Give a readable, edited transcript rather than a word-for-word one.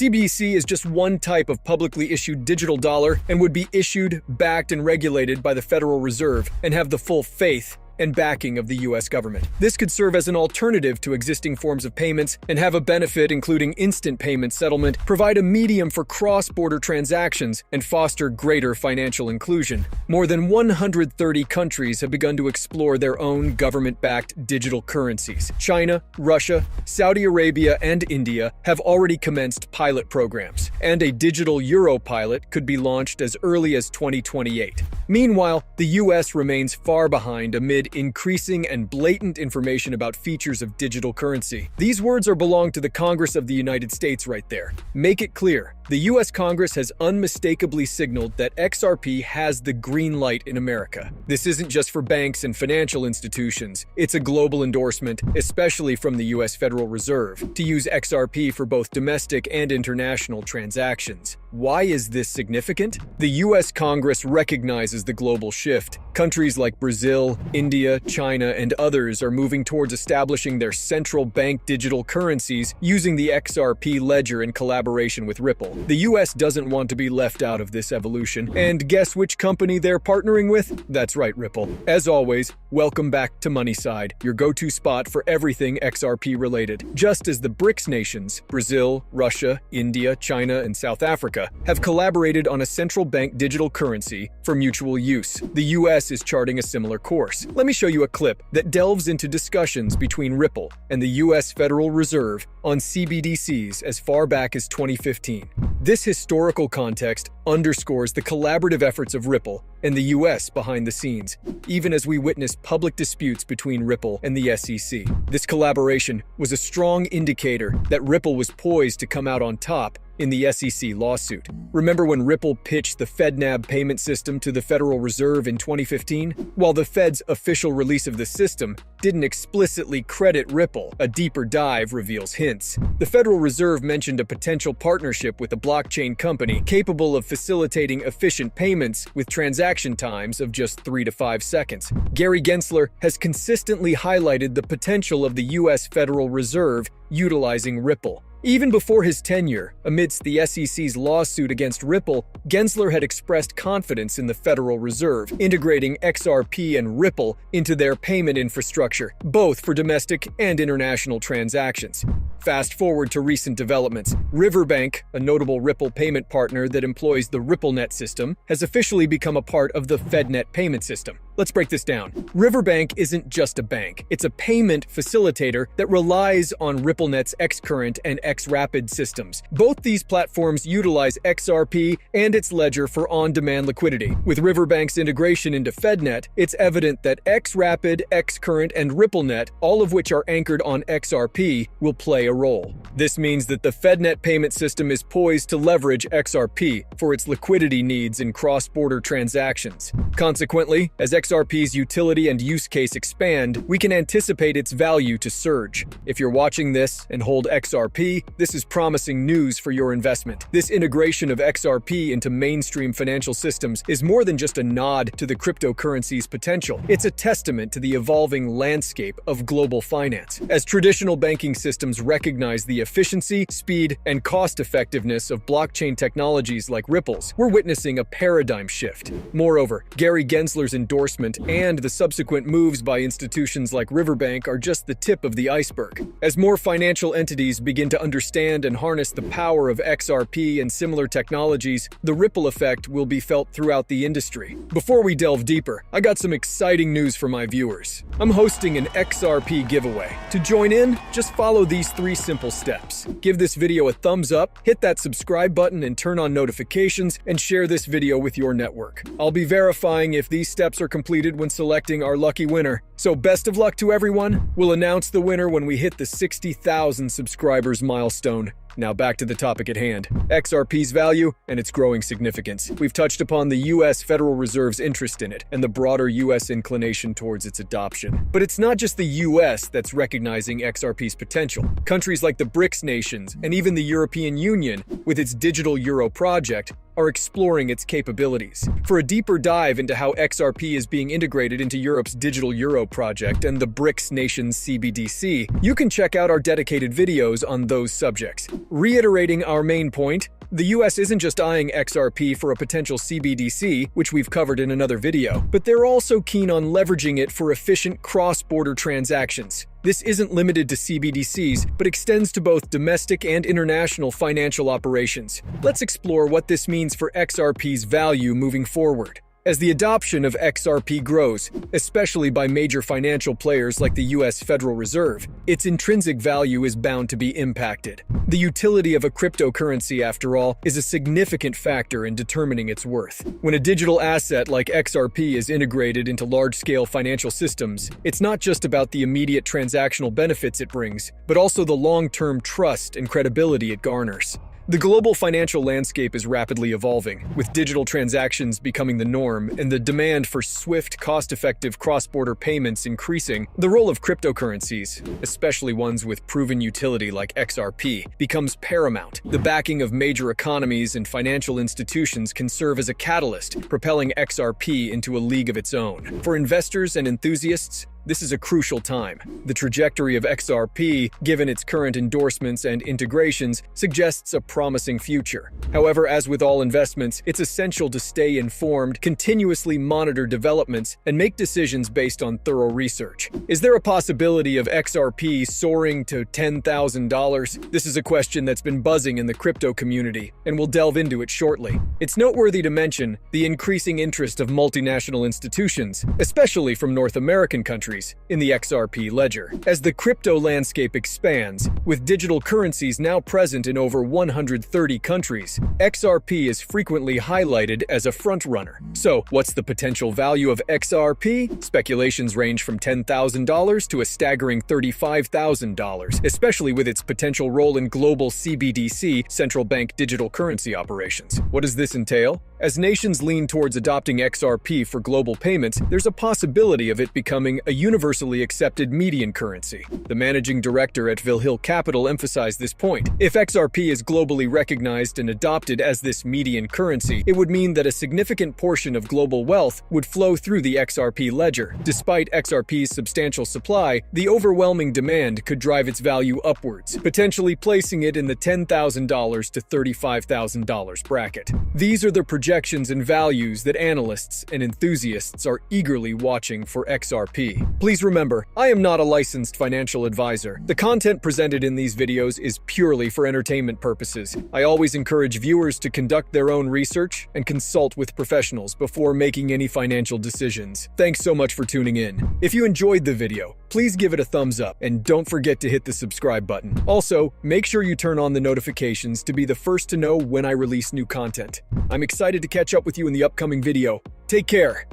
CBDC is just one type of publicly issued digital dollar and would be issued, backed, and regulated by the Federal Reserve and have the full faith and backing of the US government. This could serve as an alternative to existing forms of payments and have a benefit including instant payment settlement, provide a medium for cross-border transactions, and foster greater financial inclusion. More than 130 countries have begun to explore their own government-backed digital currencies. China, Russia, Saudi Arabia, and India have already commenced pilot programs, and a digital euro pilot could be launched as early as 2028. Meanwhile, the US remains far behind amid increasing and blatant information about features of digital currency. These words belong to the Congress of the United States right there. Make it clear, the US Congress has unmistakably signaled that XRP has the green light in America. This isn't just for banks and financial institutions, it's a global endorsement, especially from the US Federal Reserve, to use XRP for both domestic and international transactions. Why is this significant? The US Congress recognizes the global shift. Countries like Brazil, India, China, and others are moving towards establishing their central bank digital currencies using the XRP ledger in collaboration with Ripple. The US doesn't want to be left out of this evolution, and guess which company they're partnering with? That's right, Ripple. As always, welcome back to Moneyside, your go-to spot for everything XRP related. Just as the BRICS nations, Brazil, Russia, India, China, and South Africa, have collaborated on a central bank digital currency for mutual use, the US is charting a similar course. Let me show you a clip that delves into discussions between Ripple and the US Federal Reserve on CBDCs as far back as 2015. This historical context underscores the collaborative efforts of Ripple and the US behind the scenes, even as we witness public disputes between Ripple and the SEC. This collaboration was a strong indicator that Ripple was poised to come out on top in the SEC lawsuit. Remember when Ripple pitched the FedNAB payment system to the Federal Reserve in 2015? While the Fed's official release of the system didn't explicitly credit Ripple, a deeper dive reveals hints. The Federal Reserve mentioned a potential partnership with a blockchain company capable of facilitating efficient payments with transaction times of just 3 to 5 seconds. Gary Gensler has consistently highlighted the potential of the US Federal Reserve utilizing Ripple. Even before his tenure, amidst the SEC's lawsuit against Ripple, Gensler had expressed confidence in the Federal Reserve, integrating XRP and Ripple into their payment infrastructure, both for domestic and international transactions. Fast forward to recent developments. Riverbank, a notable Ripple payment partner that employs the RippleNet system, has officially become a part of the FedNet payment system. Let's break this down. Riverbank isn't just a bank. It's a payment facilitator that relies on RippleNet's xCurrent and xRapid systems. Both these platforms utilize XRP and its ledger for on-demand liquidity. With Riverbank's integration into FedNet, it's evident that xRapid, xCurrent, and RippleNet, all of which are anchored on XRP, will play a role. This means that the FedNet payment system is poised to leverage XRP for its liquidity needs in cross-border transactions. Consequently, as XRP's utility and use case expand, we can anticipate its value to surge. If you're watching this and hold XRP, this is promising news for your investment. This integration of XRP into mainstream financial systems is more than just a nod to the cryptocurrency's potential. It's a testament to the evolving landscape of global finance. As traditional banking systems recognize the efficiency, speed, and cost-effectiveness of blockchain technologies like Ripple's, we're witnessing a paradigm shift. Moreover, Gary Gensler's endorsement and the subsequent moves by institutions like Riverbank are just the tip of the iceberg. As more financial entities begin to understand and harness the power of XRP and similar technologies, the ripple effect will be felt throughout the industry. Before we delve deeper, I got some exciting news for my viewers. I'm hosting an XRP giveaway. To join in, just follow these 3 simple steps. Give this video a thumbs up, hit that subscribe button and turn on notifications, and share this video with your network. I'll be verifying if these steps are completed when selecting our lucky winner. So best of luck to everyone. We'll announce the winner when we hit the 60,000 subscribers milestone. Now back to the topic at hand, XRP's value and its growing significance. We've touched upon the US Federal Reserve's interest in it and the broader US inclination towards its adoption. But it's not just the US that's recognizing XRP's potential. Countries like the BRICS nations and even the European Union, with its digital euro project, are exploring its capabilities. For a deeper dive into how XRP is being integrated into Europe's digital euro project and the BRICS nations CBDC, you can check out our dedicated videos on those subjects. Reiterating our main point, the US isn't just eyeing XRP for a potential CBDC, which we've covered in another video, but they're also keen on leveraging it for efficient cross-border transactions. This isn't limited to CBDCs, but extends to both domestic and international financial operations. Let's explore what this means for XRP's value moving forward. As the adoption of XRP grows, especially by major financial players like the US Federal Reserve, its intrinsic value is bound to be impacted. The utility of a cryptocurrency, after all, is a significant factor in determining its worth. When a digital asset like XRP is integrated into large-scale financial systems, it's not just about the immediate transactional benefits it brings, but also the long-term trust and credibility it garners. The global financial landscape is rapidly evolving, with digital transactions becoming the norm and the demand for swift, cost-effective cross-border payments increasing. The role of cryptocurrencies, especially ones with proven utility like XRP, becomes paramount. The backing of major economies and financial institutions can serve as a catalyst, propelling XRP into a league of its own. For investors and enthusiasts, this is a crucial time. The trajectory of XRP, given its current endorsements and integrations, suggests a promising future. However, as with all investments, it's essential to stay informed, continuously monitor developments, and make decisions based on thorough research. Is there a possibility of XRP soaring to $10,000? This is a question that's been buzzing in the crypto community, and we'll delve into it shortly. It's noteworthy to mention the increasing interest of multinational institutions, especially from North American countries, in the XRP ledger. As the crypto landscape expands, with digital currencies now present in over 130 countries, XRP is frequently highlighted as a frontrunner. So, what's the potential value of XRP? Speculations range from $10,000 to a staggering $35,000, especially with its potential role in global CBDC, central bank digital currency operations. What does this entail? As nations lean towards adopting XRP for global payments, there's a possibility of it becoming a universally accepted median currency. The managing director at Hill Capital emphasized this point. If XRP is globally recognized and adopted as this median currency, it would mean that a significant portion of global wealth would flow through the XRP ledger. Despite XRP's substantial supply, the overwhelming demand could drive its value upwards, potentially placing it in the $10,000 to $35,000 bracket. These are the projections and values that analysts and enthusiasts are eagerly watching for XRP. Please remember, I am not a licensed financial advisor. The content presented in these videos is purely for entertainment purposes. I always encourage viewers to conduct their own research and consult with professionals before making any financial decisions. Thanks so much for tuning in. If you enjoyed the video, please give it a thumbs up and don't forget to hit the subscribe button. Also, make sure you turn on the notifications to be the first to know when I release new content. I'm excited to catch up with you in the upcoming video. Take care.